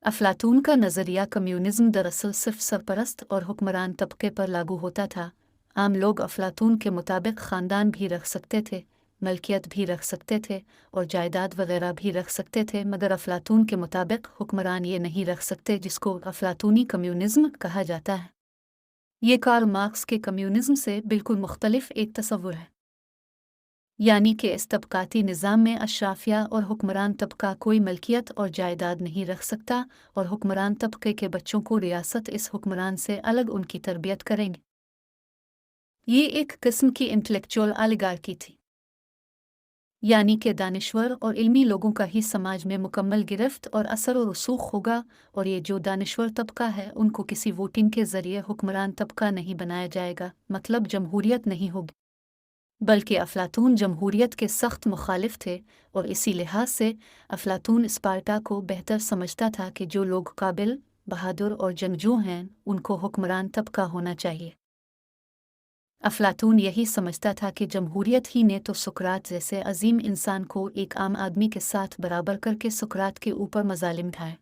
अफलातून का नज़रिया कम्युनिज़्म दरअसल सिर्फ सरपरस्त और हुक्मरान तबके पर लागू होता था। आम लोग अफलातून के मुताबिक ख़ानदान भी रख सकते थे, मलकियत भी रख सकते थे और जायदाद वगैरह भी रख सकते थे, मगर अफलातून के मुताबिक हुक्मरान ये नहीं रख सकते, जिसको अफलातूनी कम्युनिज़्म कहा जाता है। ये कार्ल मार्क्स के कम्युनिज़्म से बिल्कुल मुख्तलिफ एक तस्वुर है। यानी कि इस तबकाती निज़ाम में अशराफिया और हुक्मरान तबका कोई मलकियत और जायदाद नहीं रख सकता और हुक्मरान तबके के बच्चों को रियासत इस हुक्मरान से अलग उनकी तरबियत करेंगे। ये एक किस्म की इंटेलेक्चुअल ऑलिगार्की थी, यानी कि दानिश्वर और इल्मी लोगों का ही समाज में मुकम्मल गिरफ्त और असर और रसूख होगा, और ये जो दानिश्वर तबका है उनको किसी वोटिंग के ज़रिए हुक्मरान तबका नहीं बनाया जाएगा, मतलब जमहूरियत नहीं होगी। बल्कि अफलातून जमहूरियत के सख्त मुखालिफ थे और इसी लिहाज से अफलातून स्पार्टा को बेहतर समझता था कि जो लोग काबिल, बहादुर और जंगजू हैं उनको हुक्मरान तबका होना चाहिए। अफलातून यही समझता था कि जमहूरियत ही ने तो सुकरात जैसे अजीम इंसान को एक आम आदमी के साथ बराबर करके सुकरात के ऊपर मजालिम ढाए।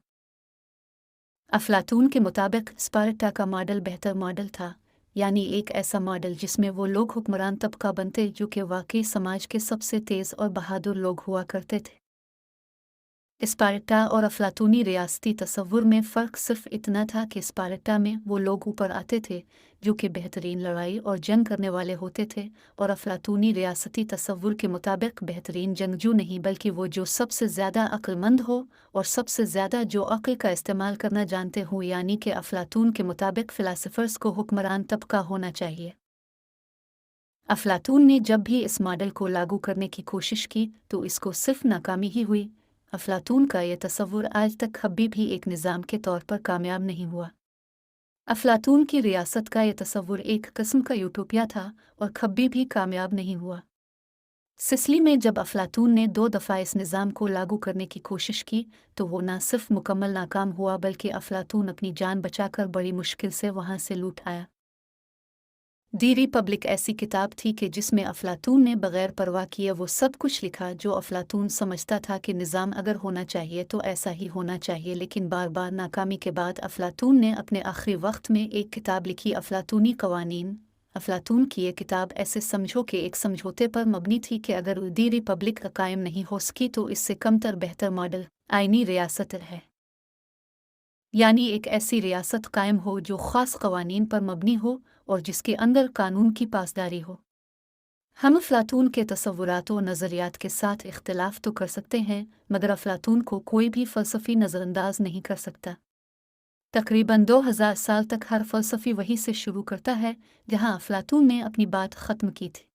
अफलातून के मुताबिक स्पार्टा का मॉडल बेहतर मॉडल था, यानी एक ऐसा मॉडल जिसमें वो लोग हुक्मरान तबका बनते जो कि वाकई समाज के सबसे तेज़ और बहादुर लोग हुआ करते थे। स्पार्टा और अफलातूनी रियासती तसव्वुर में फ़र्क सिर्फ इतना था कि स्पार्टा में वो लोग ऊपर आते थे जो कि बेहतरीन लड़ाई और जंग करने वाले होते थे, और अफलातूनी रियासती तसव्वुर के मुताबिक बेहतरीन जंगजू नहीं बल्कि वो जो सबसे ज़्यादा अक्लमंद हो और सबसे ज़्यादा जो अक्ल का इस्तेमाल करना जानते हों, यानी कि अफलातून के मुताबिक फ़िलासफ़र्स को हुक्मरान तबका होना चाहिए। अफलातून ने जब भी इस मॉडल को लागू करने की कोशिश की तो इसको सिर्फ नाकामी ही हुई। अफलातून का यह तसव्वुर आज तक कभी भी एक निज़ाम के तौर पर कामयाब नहीं हुआ। अफलातून की रियासत का यह तसव्वुर एक किस्म का यूटोपिया था और कभी भी कामयाब नहीं हुआ। सिसली में जब अफलातून ने 2 दफ़ा इस निज़ाम को लागू करने की कोशिश की तो वो न सिर्फ मुकम्मल नाकाम हुआ बल्कि अफलातून अपनी जान बचाकर बड़ी मुश्किल से वहाँ से लूट आया। दी रिपब्लिक ऐसी किताब थी कि जिसमें अफलातून ने बग़ैर परवाह किए वो सब कुछ लिखा जो अफलातून समझता था कि निज़ाम अगर होना चाहिए तो ऐसा ही होना चाहिए, लेकिन बार बार नाकामी के बाद अफलातून ने अपने आखिरी वक्त में एक किताब लिखी, अफलातूनी कवानीन। अफलातून की ये किताब ऐसे समझो कि एक समझौते पर मबनी थी कि अगर दी रिपब्लिक कायम नहीं हो सकी तो इससे कमतर बेहतर मॉडल आइनी रियासत है, यानी एक ऐसी रियासत कायम हो जो ख़ास क़वानीन पर मबनी हो और जिसके अंदर कानून की पासदारी हो। हम अफलातून के तसव्वुरात और नज़रियात के साथ इख्तिलाफ़ तो कर सकते हैं, मगर अफलातून को कोई भी फ़लसफ़ी नज़रअंदाज नहीं कर सकता। तकरीबन 2000 साल तक हर फ़लसफ़ी वहीं से शुरू करता है जहाँ अफलातून ने अपनी बात ख़त्म की थी।